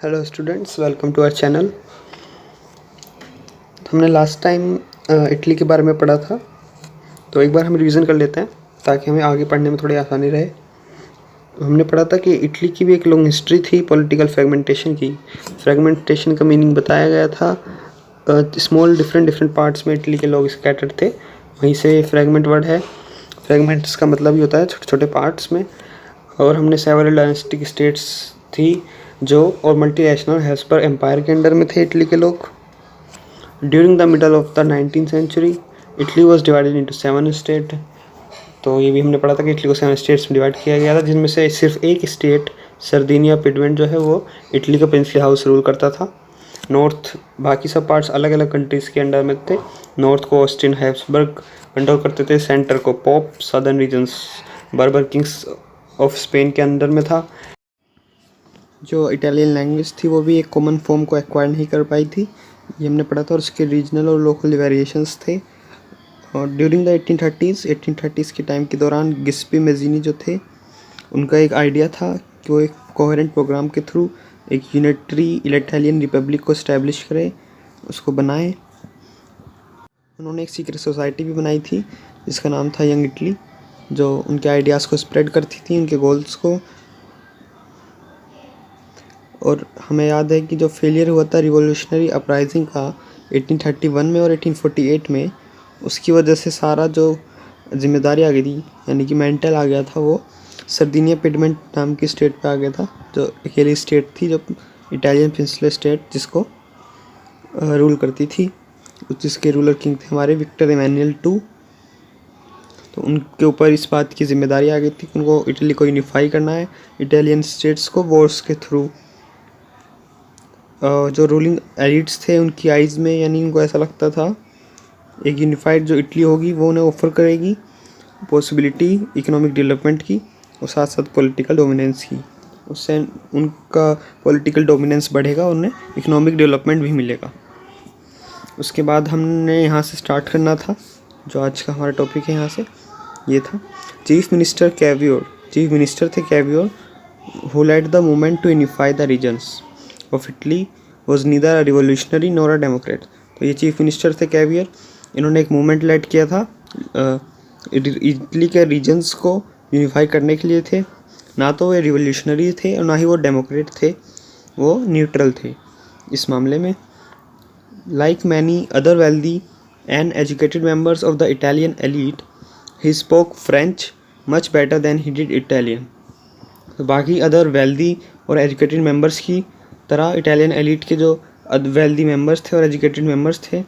Hello students, welcome to our channel. हमने last time Italy के बारे में पढ़ा था, तो एक बार हम रिवीजन कर लेते हैं ताकि हमें आगे पढ़ने में थोड़ी आसानी रहे। हमने पढ़ा था कि इटली की भी एक लॉन्ग हिस्ट्री थी पॉलिटिकल फ्रेगमेंटेशन की। फ्रेगमेंटेशन का मीनिंग बताया गया था, स्मॉल डिफरेंट पार्ट्स में इटली के लोग स्कैटर्ड थे, वहीं से फ्रेगमेंट वर्ड है। फ्रेगमेंट्स का मतलब ही होता है छोटे छोटे पार्ट्स में। और हमने सेवरल डायनेस्टिक स्टेट्स थी जो और मल्टीनेशनल हेल्सबर एम्पायर के अंडर में थे इटली के लोग। During the middle of the 19th century Italy was divided into 7 state. तो ये भी हमने पढ़ा था कि इटली को 7 स्टेट्स में डिवाइड किया गया था, जिनमें से सिर्फ एक स्टेट सर्दिनिया पिडमेंट जो है वो इटली का प्रिंसली हाउस रूल करता था। नॉर्थ बाकी सब पार्ट्स अलग अलग कंट्रीज़ के अंडर में थे। नॉर्थ को ऑस्ट्रियन हैब्सबर्ग कंट्रोल करते थे, सेंटर को पोप, सदर्न रीजन्स बर्बर किंग्स ऑफ स्पेन के अंडर में था। जो इटालियन लैंग्वेज थी वो भी एक कॉमन फॉर्म को एक्वायर नहीं कर पाई थी, ये हमने पढ़ा था। और उसके रीजनल और लोकल वेरिएशंस थे। और ड्यूरिंग द 1830s के टाइम के दौरान गिस्पी मेज़िनी जो थे, उनका एक आइडिया था कि वो एक कोहेरेंट प्रोग्राम के थ्रू एक यूनिटरी इटालियन रिपब्लिक को इस्टेब्लिश करें, उसको बनाएं। उन्होंने एक सीक्रेट सोसाइटी भी बनाई थी जिसका नाम था यंग इटली, जो उनके आइडियाज़ को स्प्रेड करती थी, उनके गोल्स को। और हमें याद है कि जो फेलियर हुआ था रिवॉल्यूशनरी अपराइजिंग का 1831 में और 1848 में, उसकी वजह से सारा जो जिम्मेदारी आ गई थी, यानी कि मेंटल आ गया था, वो सर्दिनिया पिडमेंट नाम की स्टेट पे आ गया था, जो अकेली स्टेट थी, जो इटालियन प्रिंसले स्टेट जिसको रूल करती थी। जिसके रूलर किंग थे हमारे विक्टर इमैनुअल II। तो उनके ऊपर इस बात की जिम्मेदारी आ गई थी कि उनको इटली को यूनिफाई करना है इटालियन स्टेट्स को वॉर्स के थ्रू। जो रूलिंग एलिट्स थे उनकी आइज़ में, यानी उनको ऐसा लगता था एक यूनिफाइड जो इटली होगी वो उन्हें ऑफर करेगी पॉसिबिलिटी इकोनॉमिक डेवलपमेंट की और साथ साथ पॉलिटिकल डोमिनेंस की। उससे उनका पॉलिटिकल डोमिनेंस बढ़ेगा और उन्हें इकोनॉमिक डेवलपमेंट भी मिलेगा। उसके बाद हमने यहाँ से स्टार्ट करना था, जो आज का हमारा टॉपिक है यहाँ से ये था chief minister Cavour. Chief minister थे Cavour, who led the movement to unify the regions of Italy, was neither a revolutionary nor a democrat. तो ये चीफ मिनिस्टर थे कैवियर, इन्होंने एक मूवमेंट लेड किया था इटली के रीजन्स को यूनिफाई करने के लिए थे। ना तो वो रिवोल्यूशनरी थे और ना ही वो डेमोक्रेट थे, वो न्यूट्रल थे इस मामले में। Like many other wealthy and educated members of the Italian elite, he spoke French much better than he did Italian. तो बाकी अदर वेल्दी और एजुकेटेड मेम्बर्स की तरह इटालियन एलीट के जो वेल्दी मेम्बर्स थे और एजुकेटेड मेम्बर्स थे,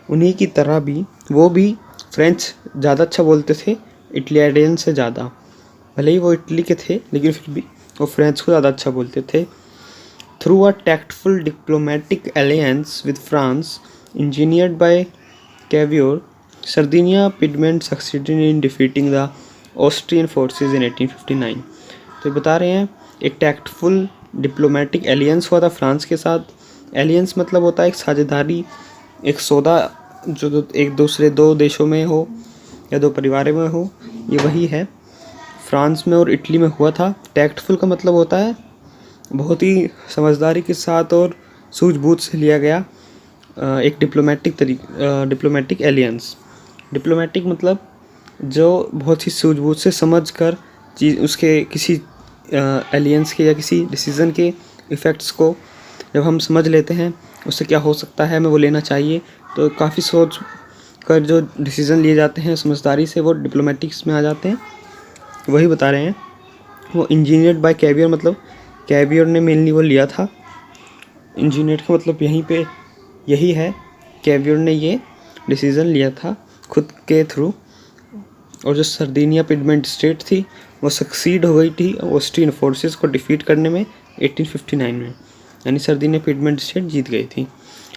उन्हीं की तरह भी वो भी फ्रेंच ज़्यादा अच्छा बोलते थे इटालियन से ज़्यादा। भले ही वो इटली के थे लेकिन फिर भी वो फ्रेंच को ज़्यादा अच्छा बोलते थे। Through a tactful diplomatic alliance with France engineered by Cavour, Sardinia Piedmont succeeded in defeating the Austrian forces in 1859। तो ये बता रहे हैं एक टैक्टफुल डिप्लोमेटिक एलियंस हुआ था फ्रांस के साथ। एलियंस मतलब होता है एक साझेदारी, एक सौदा जो एक दूसरे दो देशों में हो या दो परिवारों में हो, ये वही है। फ्रांस में और इटली में हुआ था। टैक्टफुल का मतलब होता है बहुत ही समझदारी के साथ और सूझबूझ से लिया गया एक डिप्लोमेटिक एलियंस। डिप्लोमेटिक मतलब जो बहुत ही सूझबूझ से समझ कर चीज़ उसके किसी एलियंस के या किसी डिसीज़न के इफ़ेक्ट्स को जब हम समझ लेते हैं उससे क्या हो सकता है, हमें वो लेना चाहिए, तो काफ़ी सोच कर जो डिसीज़न लिए जाते हैं समझदारी से, वो डिप्लोमेटिक्स में आ जाते हैं। वही बता रहे हैं वो इंजीनियर्ड बाय कैवियर, मतलब कैवियर ने मेनली वो लिया था। इंजीनियर का मतलब यहीं पे यही है, कैवियर ने ये डिसीज़न लिया था खुद के थ्रू। और जो सर्दिनिया पिडमेंट स्टेट थी वो सक्सीड हो गई थी ऑस्ट्रियन फोर्सेस को डिफीट करने में 1859 में, यानी सर्दिनिया पिडमेंट स्टेट जीत गई थी।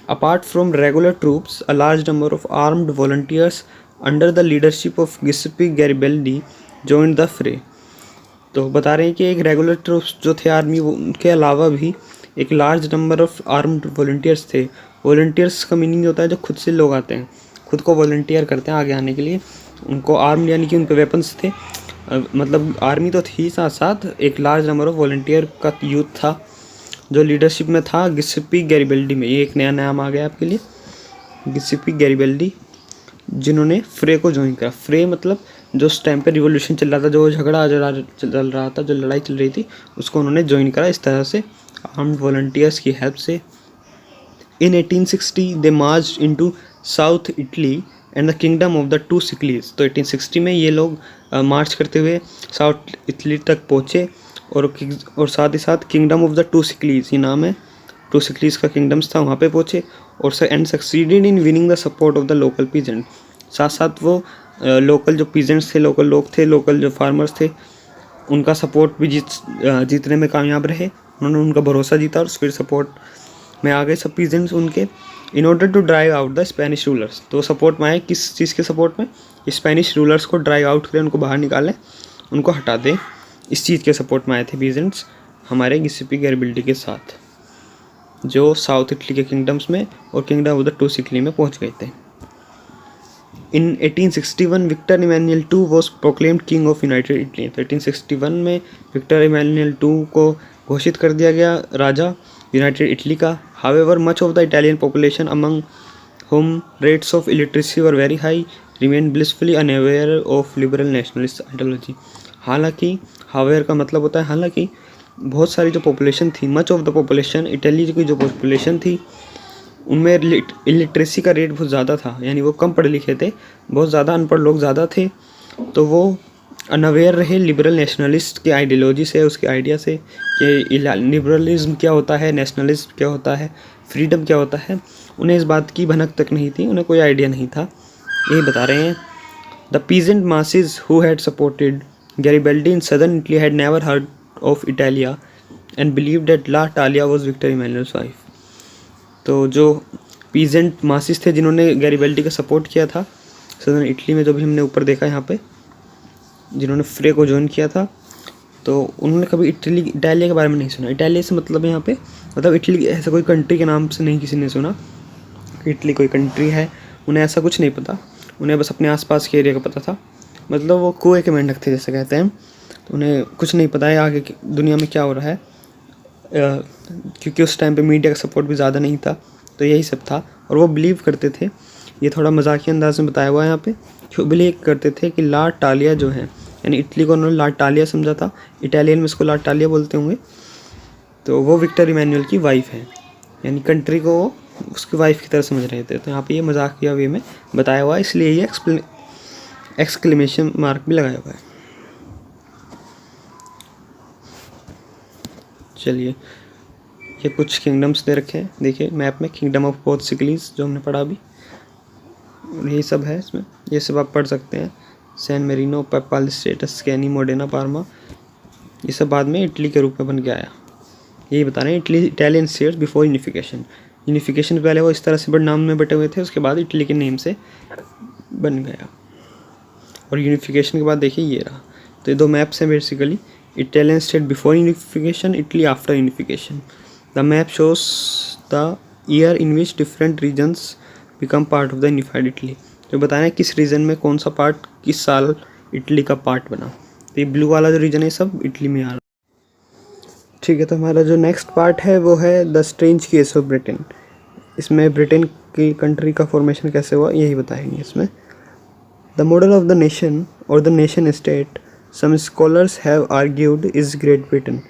Apart from regular troops, a large number of armed volunteers under the leadership of Giuseppe Garibaldi joined the fray. तो बता रहे हैं कि एक रेगुलर ट्रूप्स जो थे आर्मी, उनके अलावा भी एक large number of armed volunteers थे। वॉलंटियर्स का मीनिंग होता है जो खुद से लोग आते हैं, खुद को वॉलंटियर करते हैं आगे आने के लिए। उनको आर्म यानी कि उन पे वेपन्स थे, मतलब आर्मी तो थी, साथ साथ एक लार्ज नंबर ऑफ वॉलंटियर का यूथ था जो लीडरशिप में था गिस्सिप्पी गैरिबल्डी में। ये एक नया नाम आ गया आपके लिए, गिस्सिप्पी गैरिबल्डी, जिन्होंने फ्रे को ज्वाइन करा। फ्रे मतलब जो उस टाइम पे रिवॉल्यूशन चल रहा था, जो झगड़ा चल रहा था, जो लड़ाई चल रही थी, उसको उन्होंने ज्वाइन करा इस तरह से आर्म्ड वॉलंटियर्स की हेल्प से। In 1860 they march into south Italy and the kingdom of the two Sicilies. तो 1860 में ये लोग मार्च करते हुए साउथ इटली तक पहुँचे और साथ ही साथ किंगडम ऑफ द टू सिकलीज, ये नाम है, टू सिकलीज का किंगडम्स था, वहाँ पे पहुँचे और and succeeded in winning the support of the local peasant. साथ साथ वो लोकल जो पीजेंट्स थे, लोकल लोग थे, लोकल जो फार्मर्स थे, उनका सपोर्ट भी जीतने में कामयाब रहे। उन्होंने उनका भरोसा जीता और फिर सपोर्ट में आ गए सब पीजेंट्स उनके। In order to drive out the Spanish rulers, तो सपोर्ट में आए किस चीज़ के सपोर्ट में? स्पेनिश रूलर्स को ड्राइव आउट करें, उनको बाहर निकालें, उनको हटा दें, इस चीज़ के सपोर्ट में आए थे पीजेंट्स हमारे गिस्सिप्पी गैरिबल्डी के साथ, जो साउथ इटली के किंगडम्स में और kingdom of the two Sicily में पहुंच गए थे। In 1861 Victor Emmanuel II was proclaimed king of united Italy. तो 1861 में विक्टर इमैनुअल II को घोषित कर दिया गया राजा यूनाइटेड इटली का। However much of the Italian population among whom rates of illiteracy were very high remained blissfully unaware of liberal nationalist ideology। हालांकि however का मतलब होता है हालांकि बहुत सारी जो पॉपुलेशन थी, much of the population, Italy की जो पॉपुलेशन थी उनमें इलिटरेसी का रेट बहुत ज़्यादा था, यानी वो कम पढ़े लिखे थे, बहुत ज़्यादा अनपढ़ लोग ज़्यादा थे, तो वो अनअवेयर रहे लिबरल नेशनलिस्ट की आइडियोलॉजी से, उसके आइडिया से कि लिबरलिज्म क्या होता है, नेशनलिज्म क्या होता है, फ्रीडम क्या होता है, उन्हें इस बात की भनक तक नहीं थी, उन्हें कोई आइडिया नहीं था। यही बता रहे हैं। The peasant masses who had supported Garibaldi in southern Italy had never heard of Italia and believe that la Talia was Victor Emmanuel's wife. तो जो पीजेंट मासिस थे जिन्होंने गैरिबल्डी का सपोर्ट किया था सदर्न इटली में, जो भी हमने ऊपर देखा यहाँ पे, जिन्होंने फ्रे को ज्वाइन किया था, तो उन्होंने कभी इटालिया के बारे में नहीं सुना। इटालिया से मतलब यहाँ पे मतलब इटली ऐसा कोई कंट्री के नाम से नहीं किसी ने सुना, इटली कोई कंट्री है, उन्हें ऐसा कुछ नहीं पता, उन्हें बस अपने आसपास के एरिया का पता था। मतलब वो कुएं के मेंढक थे जैसे कहते हैं, तो उन्हें कुछ नहीं पता है आगे दुनिया में क्या हो रहा है, क्योंकि उस टाइम पे मीडिया का सपोर्ट भी ज़्यादा नहीं था, तो यही सब था। और वो बिलीव करते थे, ये थोड़ा मजाकिया अंदाज में बताया हुआ है यहाँ पे, क्यों बिलीव करते थे कि ला टालिया जो है, यानी इटली को उन्होंने ला टालिया समझा था, इटालियन में इसको ला टालिया बोलते होंगे, तो वो विक्टर इमैनुअल की वाइफ है, यानी कंट्री को वो उसकी वाइफ की तरह समझ रहे थे। तो यहाँ पे ये मजाकिया वे में बताया हुआ है, इसलिए ये एक्सक्लेमेशन मार्क भी लगाया हुआ है। चलिए, ये कुछ किंगडम्स दे रखे हैं, देखिए मैप में, किंगडम ऑफ बोथ सिकलीज जो हमने पढ़ा अभी, यही सब है इसमें, ये सब आप पढ़ सकते हैं। San Marino, Papal States, Tuscany, Modena, Parma, ये सब बाद में इटली के रूप में बन के आया। यही बता रहे हैं Italy Italian states before unification. Unification पहले वो इस तरह से बड़े नाम में बटे हुए थे, उसके बाद इटली के नेम से बन गया, और यूनिफिकेशन के बाद देखिए ये रहा। तो ये दो मैप्स हैं basically, Italian state before unification, Italy after unification. The map shows the year in which different regions become part of the unified Italy. जो बताया किस रीजन में कौन सा पार्ट किस साल इटली का पार्ट बना। तो ये ब्लू वाला जो रीजन है सब इटली में आ रहा है। ठीक है, तो हमारा जो नेक्स्ट पार्ट है वो है the strange case of Britain. इसमें ब्रिटेन की कंट्री का फॉर्मेशन कैसे हुआ यही बताएंगे इसमें। The model of the nation or the nation state some scholars have argued is Great Britain.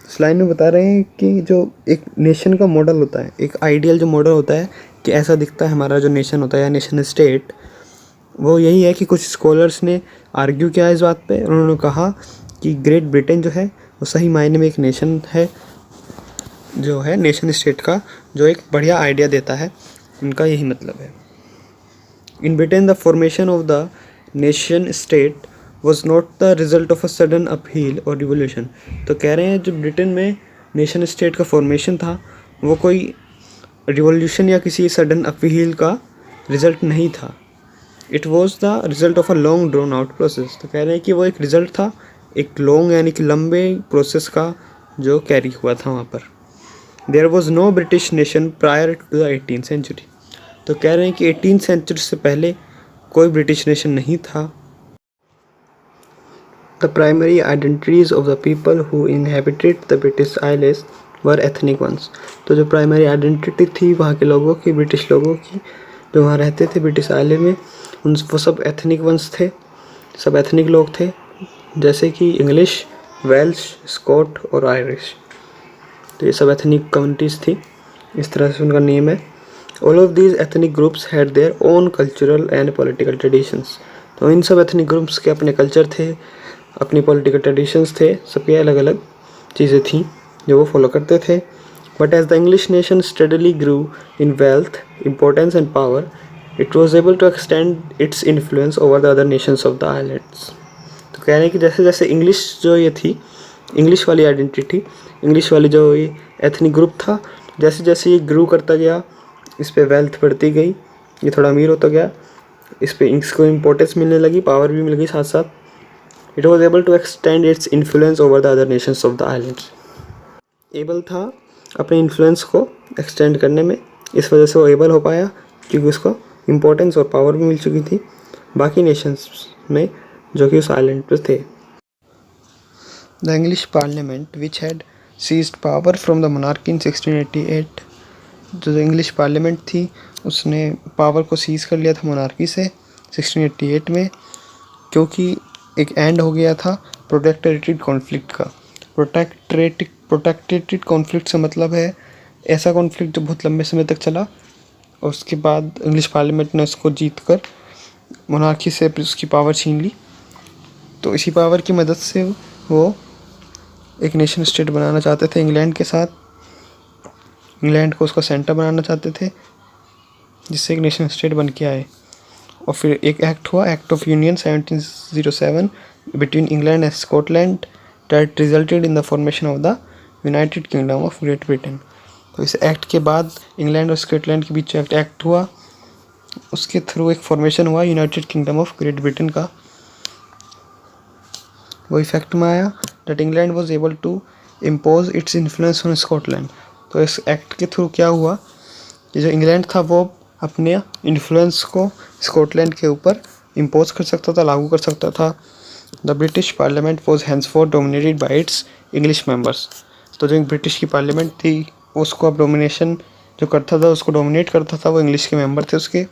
इस लाइन में बता रहे हैं कि जो एक नेशन का मॉडल होता है, एक आइडियल जो मॉडल होता है कि ऐसा दिखता है हमारा जो नेशन होता है या नेशन स्टेट, वो यही है कि कुछ स्कॉलर्स ने आर्ग्यू किया इस बात पे। उन्होंने कहा कि ग्रेट ब्रिटेन जो है वो सही मायने में एक नेशन है, जो है नेशन स्टेट का जो एक बढ़िया आइडिया देता है, उनका यही मतलब है। In Britain the formation of the nation state was not the result of a sudden upheaval or revolution. तो कह रहे हैं जो ब्रिटेन में नेशन स्टेट का फॉर्मेशन था वो कोई रिवोल्यूशन या किसी सडन अपहील का रिजल्ट नहीं था। It was the result of a long drone out process. तो कह रहे हैं कि वो एक रिजल्ट था एक लॉन्ग यानी कि लंबे प्रोसेस का जो कैरी हुआ था वहाँ पर। There was no British nation prior to the 18th century. तो कह रहे हैं कि 18th सेंचुरी से पहले कोई ब्रिटिश नेशन नहीं था। The primary identities of the people who inhabited the British islands were ethnic ones. तो जो प्राइमरी आइडेंटिटी थी वहाँ के लोगों की, ब्रिटिश लोगों की जो वहाँ रहते थे ब्रिटिश आइलैंड में, वो सब एथनिक वंस थे, सब एथनिक लोग थे, जैसे कि इंग्लिश, वेल्श, स्कॉट और आयरिश। तो ये सब एथनिक कम्युनिटीज़ थी, इस तरह से उनका नेम है। All of these ethnic groups had their own cultural and political traditions. तो इन सब एथनिक ग्रुप्स के अपने कल्चर थे, अपनी पॉलिटिकल ट्रेडिशंस थे, सबके अलग अलग चीज़ें थीं जो वो फॉलो करते थे। But as the English nation steadily grew in wealth, importance and power, it was able to extend its influence over the other nations of the islands. तो कह रहे हैं कि जैसे जैसे इंग्लिश जो ये थी, इंग्लिश वाली आइडेंटिटी, इंग्लिश वाली जो ये एथनिक ग्रुप था, जैसे जैसे ये ग्रू करता गया, इस पे वेल्थ बढ़ती गई, ये थोड़ा अमीर होता गया, इस पे इसको इम्पोर्टेंस मिलने लगी, पावर भी मिल गई साथ साथ। It was able to extend its influence over the other nations of the islands. Able था अपने इन्फ्लुएंस को एक्सटेंड करने में, इस वजह से वो एबल हो पाया क्योंकि उसको इम्पोर्टेंस और पावर भी मिल चुकी थी बाकी नेशंस में जो कि उस आइलैंड पर थे। The English parliament which had seized power from the monarchy in 1688, जो इंग्लिश पार्लियामेंट थी उसने पावर को सीज कर लिया था मोनार्की से 1688 में, क्योंकि एक एंड हो गया था प्रोटेक्टरेटेड कॉन्फ्लिक्ट का। प्रोटेक्टरेटेड कॉन्फ्लिक्ट से मतलब है ऐसा कॉन्फ्लिक्ट जो बहुत लंबे समय तक चला और उसके बाद इंग्लिश पार्लियामेंट ने उसको जीत कर मोनार्की से उसकी पावर छीन ली। तो इसी पावर की मदद से वो एक नेशन स्टेट बनाना चाहते थे इंग्लैंड के साथ, इंग्लैंड को उसका सेंटर बनाना चाहते थे जिससे एक नेशन स्टेट बन के आए। और फिर एक एक्ट हुआ, act of union 1707 between England and Scotland, that resulted in the formation of the United Kingdom of Great Britain. तो इस एक्ट के बाद इंग्लैंड और स्कॉटलैंड के बीच एक्ट हुआ, उसके थ्रू एक फॉर्मेशन हुआ United Kingdom of Great Britain का। वो इफेक्ट में आया that England was able to impose its influence on Scotland. तो इस एक्ट के थ्रू क्या हुआ कि जो इंग्लैंड था वो अपने इन्फ्लुएंस को स्कॉटलैंड के ऊपर इम्पोज कर सकता था, लागू कर सकता था। The British parliament was henceforth dominated by its English members. तो जो ब्रिटिश की पार्लियामेंट थी उसको अब डोमिनेशन जो करता था, उसको डोमिनेट करता था वो इंग्लिश के मेंबर थे उसके।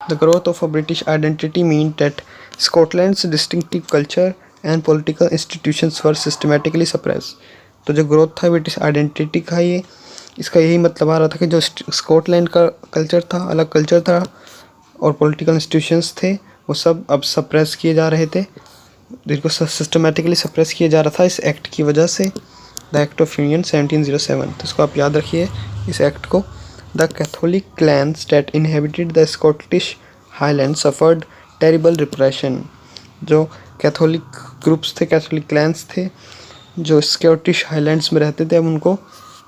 The growth of a British identity mean that Scotland's distinctive culture and political institutions were systematically suppress. तो जो ग्रोथ था ब्रिटिश आइडेंटिटी का, ये इसका यही मतलब आ रहा था कि जो स्कॉटलैंड का कल्चर था, अलग कल्चर था, और पॉलिटिकल इंस्टीट्यूशंस थे वो सब अब सप्रेस किए जा रहे थे, जिनको सिस्टमेटिकली सप्रेस किया जा रहा था इस एक्ट की वजह से। द एक्ट ऑफ यूनियन 1707, तो इसको आप याद रखिए इस एक्ट को। The Catholic clans that inhabited the Scottish highland suffered terrible repression. जो कैथोलिक ग्रुप्स थे, कैथोलिक क्लैंस थे जो स्कॉटिश हाईलैंड्स में रहते थे, अब उनको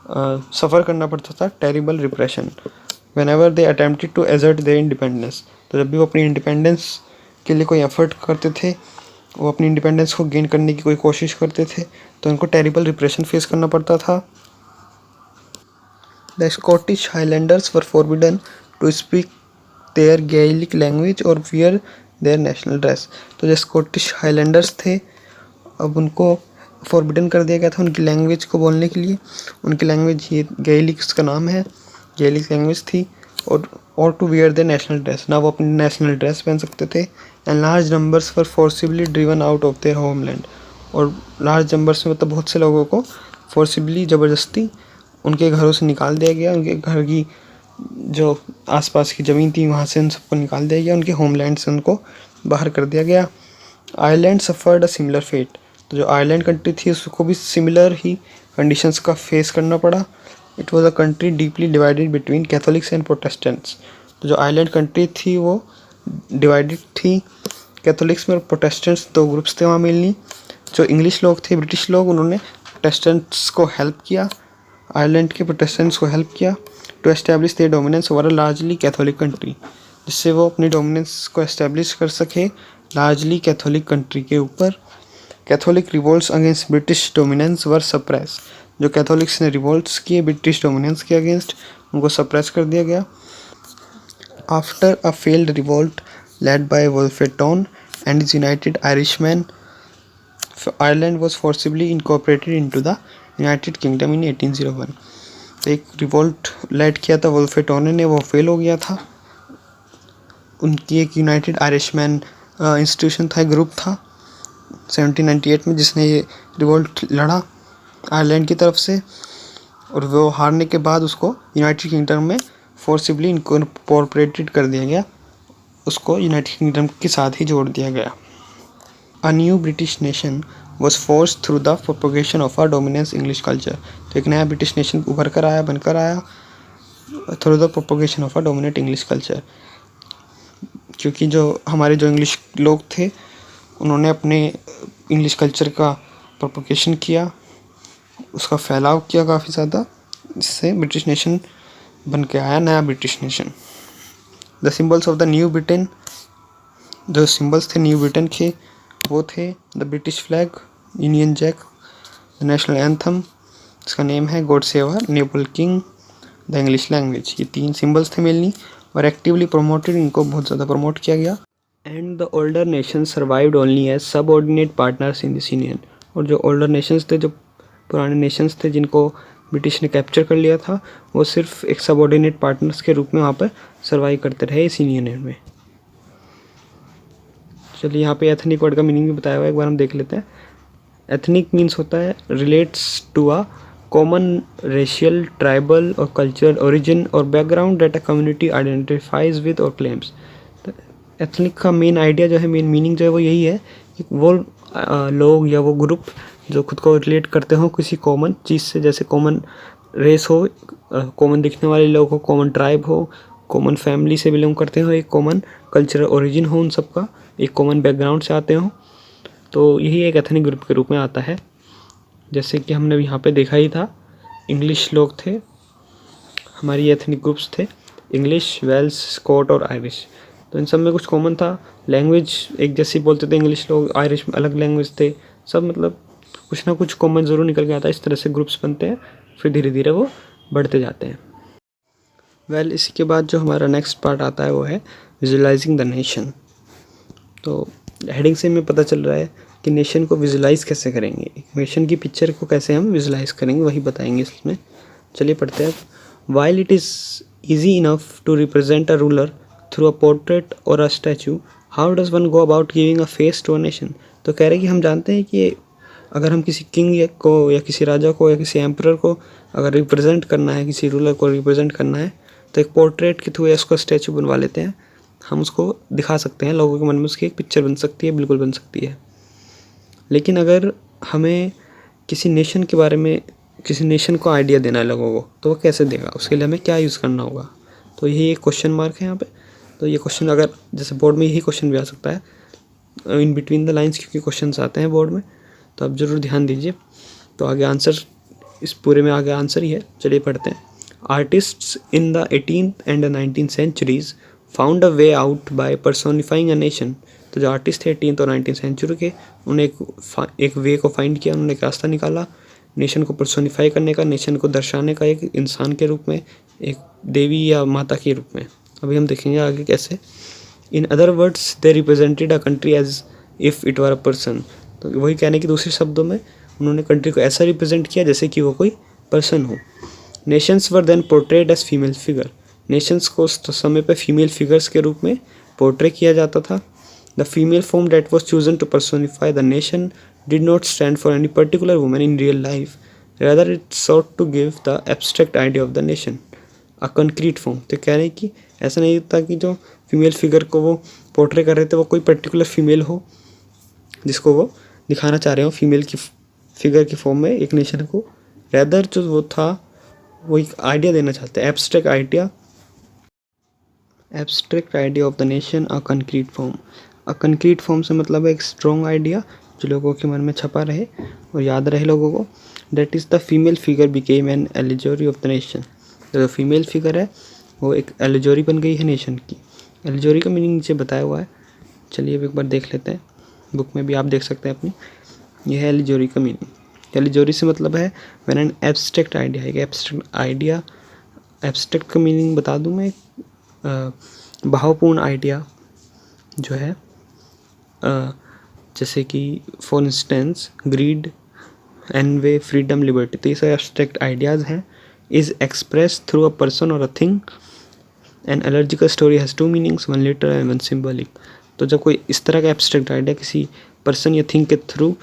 सफ़र करना पड़ता था terrible repression whenever they attempted to assert their independence. तो जब भी वो अपनी इंडिपेंडेंस के लिए कोई एफर्ट करते थे, वो अपनी इंडिपेंडेंस को गेन करने की कोई कोशिश करते थे, तो उनको टेरिबल रिप्रेशन फेस करना पड़ता था। The Scottish Highlanders were forbidden to speak their Gaelic language और वियर देयर नेशनल ड्रेस। तो जो स्कॉटिश हाईलैंडर्स थे अब उनको फॉरबिडन कर दिया गया था उनकी लैंग्वेज को बोलने के लिए। उनकी लैंग्वेज ये गैलिक उसका नाम है, गैलिक लैंग्वेज थी। और to wear their national dress, ना वो अपनी नेशनल ड्रेस पहन सकते थे। And large numbers were forcibly driven out of their homeland. और लार्ज नंबर्स में मतलब बहुत से लोगों को फोर्सिबली ज़बरदस्ती उनके घरों से निकाल दिया गया, उनके घर की जो आसपास की ज़मीन थी वहाँ से उन सबको निकाल दिया गया, उनके होमलैंड से उनको बाहर कर दिया गया। Ireland suffered a similar fate. तो जो आयरलैंड कंट्री थी उसको भी सिमिलर ही कंडीशंस का फेस करना पड़ा। It was a country deeply divided between Catholics and Protestants. तो जो आयरलैंड कंट्री थी वो डिवाइडेड थी, कैथोलिक्स में और प्रोटेस्टेंट्स दो ग्रुप्स थे वहाँ मेनली। जो इंग्लिश लोग थे, ब्रिटिश लोग, उन्होंने प्रोटेस्टेंट्स को हेल्प किया, आयरलैंड के प्रोटेस्टेंट्स को हेल्प किया to establish their dominance over a largely Catholic country, जिससे वो अपनी डोमिनेंस को एस्टेब्लिश कर सके लार्जली कैथोलिक कंट्री के ऊपर। Catholic revolts against British dominance were suppress. जो कैथोलिक्स ने रिवोल्ट्स किए ब्रिटिश डोमिनेंस के अगेंस्ट, उनको सप्रेस कर दिया गया। After a failed revolt led by Wolfe Tone and his United Irishmen, Ireland was forcibly incorporated into the United Kingdom in 1801। तो एक रिवोल्ट लेड किया था वुल्फ टोनर ने, वो फेल हो गया था। उनकी एक यूनाइटेड आयरिशमैन इंस्टीट्यूशन था, ग्रुप था 1798 में, जिसने ये रिवोल्ट लड़ा आयरलैंड की तरफ से, और वो हारने के बाद उसको यूनाइटेड किंगडम में फोर्सिबली इनकॉर्पोरेटेड कर दिया गया, उसको यूनाइटेड किंगडम के साथ ही जोड़ दिया गया। A new British nation was force through the propagation of a dominance English culture. तो एक नया ब्रिटिश नेशन उभर कर आया, बनकर आया through the propagation of a dominant English culture, क्योंकि जो हमारे जो इंग्लिश लोग थे उन्होंने अपने इंग्लिश कल्चर का प्रोपोगेशन किया, उसका फैलाव किया काफ़ी ज़्यादा, जिससे ब्रिटिश नेशन बन के आया, नया British nation. The symbols of the new Britain, जो सिम्बल्स थे न्यू ब्रिटेन के वो थे the British flag, Union Jack, the national anthem, इसका नेम है God save our noble king, the English language. ये 3 सिम्बल्स थे मेनली, और एक्टिवली प्रमोटेड, इनको बहुत ज़्यादा प्रमोट किया गया। And the older nation survived only as subordinate partners in this union. और जो ओल्डर नेशंस थे, जो पुराने नेशंस थे जिनको ब्रिटिश ने कैप्चर कर लिया था, वो सिर्फ एक सबऑर्डिनेट पार्टनर्स के रूप में वहाँ पर सर्वाइव करते रहे इस यूनियन में। चलिए यहाँ पे एथनिक वर्ड का मीनिंग भी बताया हुआ है, एक बार हम देख लेते हैं। एथनिक मीन्स होता है relates to a common racial, tribal और कल्चरल ओरिजिन और background that a community identifies with और क्लेम्स। तो एथनिक का मेन आइडिया जो है, मेन मीनिंग जो है वो यही है कि वो लोग या वो ग्रुप जो खुद को रिलेट करते हो किसी कॉमन चीज़ से, जैसे कॉमन रेस हो, कॉमन दिखने वाले लोग हो, कॉमन ट्राइब हो, कॉमन फैमिली से बिलोंग करते हो, एक कॉमन कल्चरल ओरिजिन हो उन सबका, एक कॉमन बैकग्राउंड से आते हो, तो यही एक एथनिक ग्रुप के रूप में आता है। जैसे कि हमने यहाँ पे देखा ही था, इंग्लिश लोग थे, हमारी एथनिक ग्रुप्स थे इंग्लिश, वेल्स, स्कॉट और आयरिश। तो इन सब में कुछ कॉमन था, लैंग्वेज एक जैसी बोलते थे इंग्लिश लोग, आयरिश में अलग लैंग्वेज थे, सब मतलब कुछ ना कुछ कॉमन ज़रूर निकल के आता है। इस तरह से ग्रुप्स बनते हैं, फिर धीरे धीरे वो बढ़ते जाते हैं। इसी के बाद जो हमारा नेक्स्ट पार्ट आता है वो है विजुअलाइजिंग द नेशन। तो हेडिंग से हमें पता चल रहा है कि नेशन को विजुलाइज कैसे करेंगे, नेशन की पिक्चर को कैसे हम विजुलाइज करेंगे, वही बताएंगे इसमें। चलिए पढ़ते हैं। While it is easy enough to represent a ruler through a portrait or a statue, how does one go about giving a face to a nation. तो कह रहे हैं कि हम जानते हैं कि अगर हम किसी किंग को या किसी राजा को या किसी एम्परर को अगर रिप्रेजेंट करना है, किसी रूलर को रिप्रेजेंट करना है, तो एक पोर्ट्रेट के थ्रू या उसका स्टैचू बनवा लेते हैं, हम उसको दिखा सकते हैं, लोगों के मन में उसकी एक पिक्चर बन सकती है, बिल्कुल बन सकती है। लेकिन अगर हमें किसी नेशन के बारे में, किसी नेशन को आइडिया देना है लोगों को, तो वो कैसे देगा, उसके लिए हमें क्या यूज़ करना होगा। तो यही एक क्वेश्चन मार्क है यहाँ पे। तो ये क्वेश्चन अगर जैसे बोर्ड में यही क्वेश्चन भी आ सकता है इन बिटवीन द लाइंस, क्योंकि क्वेश्चन आते हैं बोर्ड में, तो आप ज़रूर ध्यान दीजिए। तो आगे आंसर, इस पूरे में आगे आंसर ही है। चलिए पढ़ते हैं। Artists in the 18th and 19th centuries found a way out by personifying a nation. तो जो आर्टिस्ट थे 18th और 19th सेंचुरी के, उन्हें एक वे को फाइंड किया, उन्होंने एक रास्ता निकाला नेशन को पर्सोनिफाई करने का, नेशन को दर्शाने का, एक इंसान के रूप में, एक देवी या माता के रूप में। अभी हम देखेंगे आगे कैसे। In other words they represented a country as if it were a person. तो वही कहने के दूसरे शब्दों में उन्होंने कंट्री को ऐसा रिप्रेजेंट किया जैसे कि वो कोई पर्सन हो। Nations were then portrayed as female figure. Nations को उस समय पे फीमेल फिगर्स के रूप में पोर्ट्रे किया जाता था। The female form that was chosen to personify the nation did not stand for any particular woman in real life, rather it sought to give the abstract idea of the nation a concrete form. तो कह रहे हैं कि ऐसा नहीं था कि जो फीमेल फिगर को वो पोर्ट्रे कर रहे थे वो कोई पर्टिकुलर फीमेल हो जिसको वो दिखाना चाह रहे हो फीमेल की फिगर की फॉर्म में एक नेशन को, रेदर जो वो था वो एक आइडिया देना चाहते हैं, abstract idea of the nation a concrete form. A concrete form से मतलब है एक स्ट्रॉन्ग आइडिया जो लोगों के मन में छपा रहे और याद रहे लोगों को। That is the female figure became an allegory of the nation. जो फीमेल फिगर है वो एक एलिजोरी बन गई है नेशन की। एलिजोरी का मीनिंग नीचे बताया हुआ है, चलिए अब एक बार देख लेते हैं, बुक में भी आप देख सकते हैं अपनी। यह है एलिजोरी का मीनिंग। एलिजोरी से मतलब है व्हेन एन एब्स्ट्रैक्ट आइडिया, एक एब्स्ट्रैक्ट आइडिया, एब्स्ट्रैक्ट का मीनिंग बता दूं मैं, भावपूर्ण आइडिया जो है, जैसे कि for instance greed, envy, freedom, liberty, तो ये सब एब्स्ट्रैक्ट आइडियाज़ हैं. Is express through a person or a thing. An allegorical story has 2 meanings, 1 literal and 1 symbolic. तो जब कोई इस तरह का एब्स्ट्रैक्ट आइडिया किसी पर्सन या थिंग के थ्रू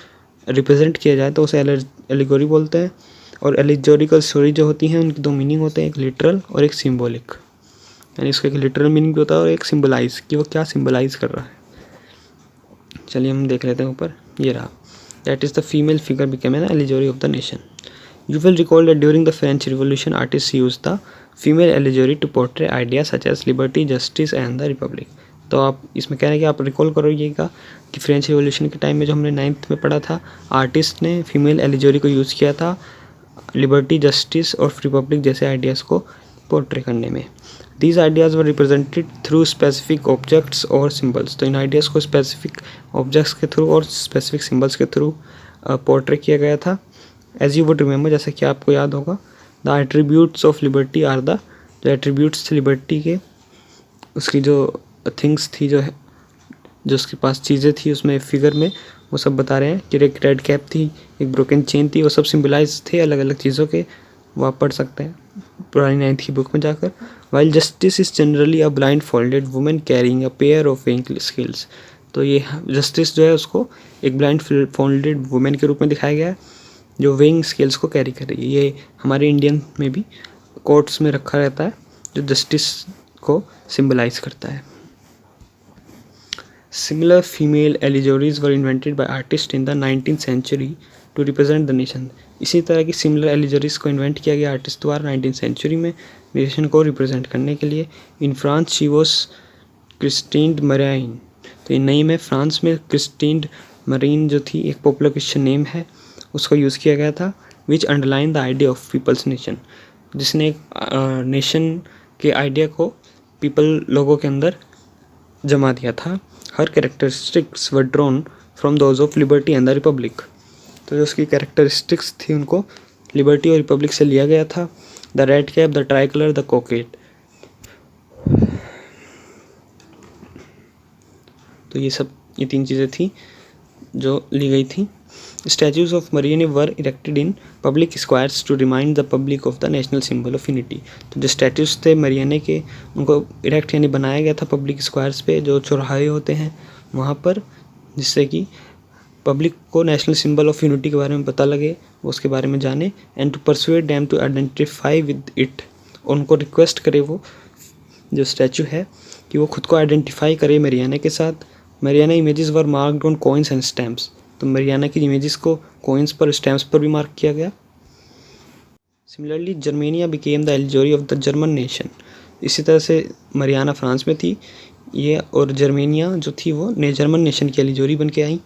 रिप्रेजेंट किया जाए तो उसे एलिगोरी बोलते हैं. और एलिगोरिकल स्टोरी जो होती हैं उनके 2 मीनिंग होते हैं, एक लिटरल और एक सिम्बॉलिक. यानी इसका एक लिटरल मीनिंग भी होता है और एक सिम्बलाइज, कि वो क्या सिम्बलाइज कर रहा है. चलिए हम देख लेते हैं ऊपर. ये रहा. That is the female figure became N allegory of the nation. You will recall that during the French Revolution, artists used the female allegory to portray ideas such as liberty, justice and the republic. तो आप इसमें कह रहे हैं कि आप recall करोगे कि फ्रेंच रिवॉल्यूशन के टाइम में जो हमने 9th में पढ़ा था, आर्टिस्ट ने फीमेल एलिगोरी को यूज़ किया था लिबर्टी, जस्टिस और रिपब्लिक जैसे आइडियाज़ को पोर्ट्रे करने में. These ideas were represented through specific objects और symbols. तो इन आइडियाज़ को स्पेसिफिक ऑब्जेक्ट्स के थ्रू और स्पेसिफिक सिम्बल्स के थ्रू पोर्ट्रे किया गया था. एज यू वुड रिमेंबर, जैसे कि आपको याद होगा, the attributes of liberty are the, जो एट्रीब्यूट्स थे लिबर्टी के, उसकी जो थिंग्स थी, जो उसके पास चीज़ें थी उसमें फिगर में, वो सब बता रहे हैं कि एक रेड कैप थी, एक ब्रोकन चेन थी, वो सब सिम्बलाइज थे अलग अलग चीज़ों के. वो आप पढ़ सकते हैं पुरानी 9th की बुक में जाकर. While justice is generally a blind folded women carrying a pair of wing skills. तो ये जस्टिस जो है उसको एक ब्लाइंड फोल्डेड वुमेन के रूप में दिखाया गया है जो विंग स्केल्स को कैरी कर रही है. ये हमारे इंडियन में भी कोर्ट्स में रखा रहता है जो जस्टिस को सिंबलाइज करता है. Similar female allegories were invented by artist in the 19th century to represent the nation. इसी तरह की सिमिलर एलिगोरीज को इन्वेंट किया गया आर्टिस्ट द्वारा 19th century में नेशन को रिप्रेजेंट करने के लिए. In France she was Christine marine. तो ये नेम है फ्रांस में, क्रिस्टीन मरीन जो थी एक पॉपुलर क्रिश्चियन नेम है, उसको यूज़ किया गया था. Which underline the idea of people's nation, जिसने एक नेशन के आइडिया को पीपल लोगों के अंदर जमा दिया था. Her characteristics were drawn from those of liberty and the republic. तो जो उसकी कैरेक्टरिस्टिक्स थी उनको लिबर्टी और रिपब्लिक से लिया गया था. The red cap, the tricolour, the cockade. तो ये 3 चीज़ें थी जो ली गई थी. Statues of Marianne were erected in public squares to remind the public of the national symbol of unity. तो जो स्टैचूज थे मरियाने के, उनको इरेक्ट यानी बनाया गया था पब्लिक स्क्वायर्स पे, जो चौराहे होते हैं वहाँ पर, जिससे कि पब्लिक को नेशनल सिंबल ऑफ यूनिटी के बारे में पता लगे, वो उसके बारे में जाने. And to persuade them to identify with it. उनको रिक्वेस्ट करे वो जो स्टैचू है कि वो खुद को आइडेंटिफाई करे मरियाने के साथ. Mariana images were marked on coins and stamps. तो मरियाना की इमेजेस को कॉइन्स पर, स्टैम्प्स पर भी मार्क किया गया. Similarly Germania became the allegory of the German nation. इसी तरह से मरियाना फ्रांस में थी ये, और जर्मेनिया जो थी वो जर्मन नेशन की एलिगोरी बन के आई.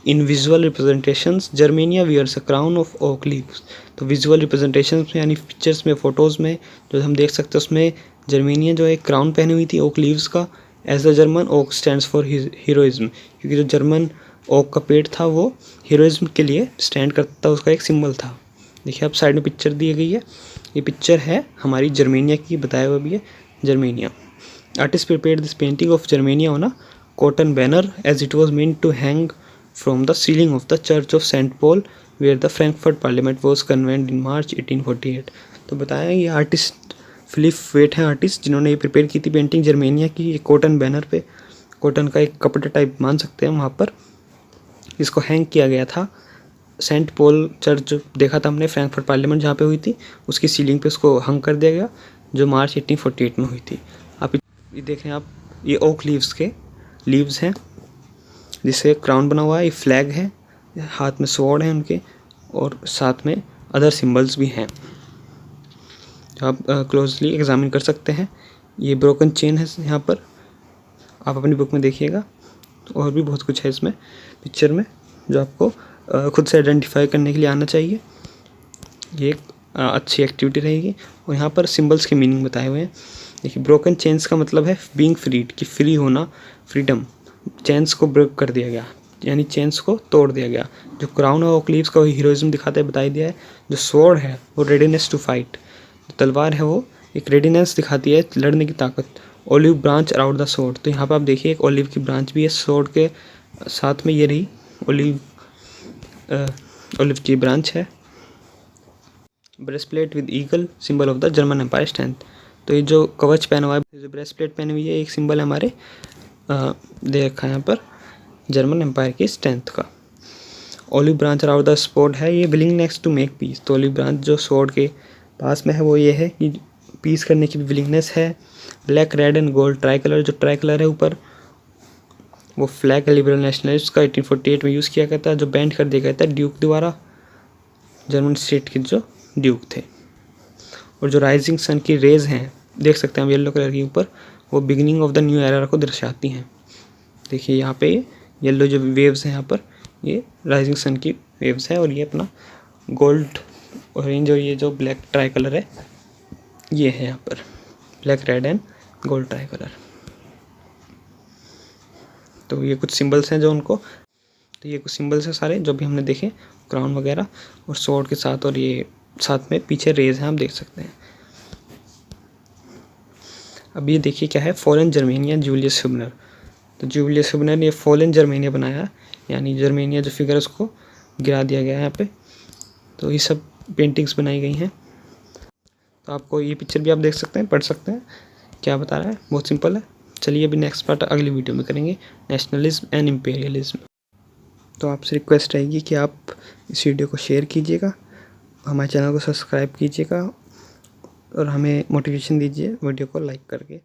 In visual representations Germania wears a crown of oak leaves. तो विजुअल रिप्रेजेंटेशंस में यानी पिक्चर्स में, फोटोज़ में जो हम देख सकते हैं, उसमें जर्मेनिया जो एक क्राउन पहनी हुई थी ओक लीव्स का. As the German oak stands for heroism, क्योंकि जो जर्मन ओक का पेड़ था वो हीरोइज्म के लिए स्टैंड करता था, उसका एक सिंबल था. देखिए आप साइड में पिक्चर दी गई है, ये पिक्चर है हमारी जर्मेनिया की, बताया हुआ भी है Germania. Artist prepared this painting of Germania on a cotton banner as it was mean to hang from the ceiling of the church of Saint Paul where the Frankfurt parliament was convened in March 1848. तो बताया ये artist Philipp Veit हैं artist, जिन्होंने ये prepare की थी painting Germania की, एक कॉटन बैनर पे, कॉटन का एक कपड़े टाइप मान सकते हैं वहाँ पर. इसको हैंग किया गया था सेंट पॉल चर्च, देखा था हमने फ्रैंकफर्ट पार्लियामेंट जहाँ पे हुई थी, उसकी सीलिंग पे उसको हंग कर दिया गया, जो मार्च 1848 में हुई थी. आप ये देखें आप, ये ओक लीव्स के लीव्स हैं जिससे क्राउन बना हुआ है. ये फ्लैग है, हाथ में स्वॉर्ड है उनके, और साथ में अदर सिंबल्स भी हैं जो आप क्लोजली एग्जामिन कर सकते हैं. ये ब्रोकन चेन है यहाँ पर, आप अपनी बुक में देखिएगा. और भी बहुत कुछ है इसमें पिक्चर में जो आपको खुद से आइडेंटिफाई करने के लिए आना चाहिए. ये एक अच्छी एक्टिविटी रहेगी. और यहाँ पर सिंबल्स के मीनिंग बताए हुए हैं. देखिए ब्रोकन चेन्स का मतलब है बीइंग फ्रीड, कि फ्री होना, फ्रीडम. चेन्स को ब्रेक कर दिया गया, यानी चेन्स को तोड़ दिया गया. जो क्राउन और ओक लीव्स का हीरोइज्म दिखाता है, बताई दिया है. जो स्वॉर्ड है वो रेडीनेस टू फाइट, तलवार है वो एक रेडीनेस दिखाती है, लड़ने की ताकत. Olive branch around the sword, तो यहाँ पर आप देखिए एक ओलिव की ब्रांच भी है स्वॉर्ड के साथ में. ये रही ओलिव ओलिव की ब्रांच है। Breastplate with eagle, symbol of the German empire strength. तो ये जो कवच पहना हुआ है, जो ब्रेस्टप्लेट पहनी हुई है, एक सिंबल है हमारे दे रखा है यहाँ पर जर्मन एम्पायर की स्ट्रेंथ का। Olive branch around the sword है, ये विलिंगनेस टू मेक पीस। तो ओलिव ब्रांच जो स्वॉर्ड के पास में है वो ये है कि पीस करने की विलिंगनेस है। Black, red and gold try colour, जो ट्राई कलर है ऊपर वो फ्लैग लिबरल नेशनलिस्ट का 1848 में यूज़ किया गया था, जो बैंड कर दिया गया था ड्यूक द्वारा, जर्मन स्टेट के जो ड्यूक थे। और जो राइजिंग सन की रेज हैं देख सकते हैं हम येलो कलर के ऊपर, वो beginning of the new era को दर्शाती हैं। देखिए यहाँ पे येलो जो वेव्स हैं यहाँ पर, ये राइजिंग सन की वेव्स है, और ये अपना गोल्ड ऑरेंज और ये जो ब्लैक ट्राई कलर है ये है यहाँ पर black, red and gold try colour. तो ये कुछ सिंबल्स हैं जो उनको, तो ये कुछ सिंबल्स हैं सारे जो भी हमने देखे, क्राउन वगैरह और स्वॉर्ड के साथ, और ये साथ में पीछे रेज हैं, हम देख सकते हैं। अब ये देखिए क्या है, फॉलन जर्मेनिया जूलियस ह्यूबनर। तो जूलियस ह्यूबनर ने फॉलन जर्मेनिया बनाया, यानी जर्मेनिया जो फिगर उसको गिरा दिया गया है यहाँ पे। तो ये सब पेंटिंग्स बनाई गई हैं। तो आपको ये पिक्चर भी आप देख सकते हैं, पढ़ सकते हैं क्या बता रहा है, बहुत सिंपल है। चलिए अभी नेक्स्ट पार्ट अगली वीडियो में करेंगे, नेशनलिज्म एंड इम्पेरियलिज्म। तो आपसे रिक्वेस्ट रहेगी कि आप इस वीडियो को शेयर कीजिएगा, हमारे चैनल को सब्सक्राइब कीजिएगा और हमें मोटिवेशन दीजिए वीडियो को लाइक करके।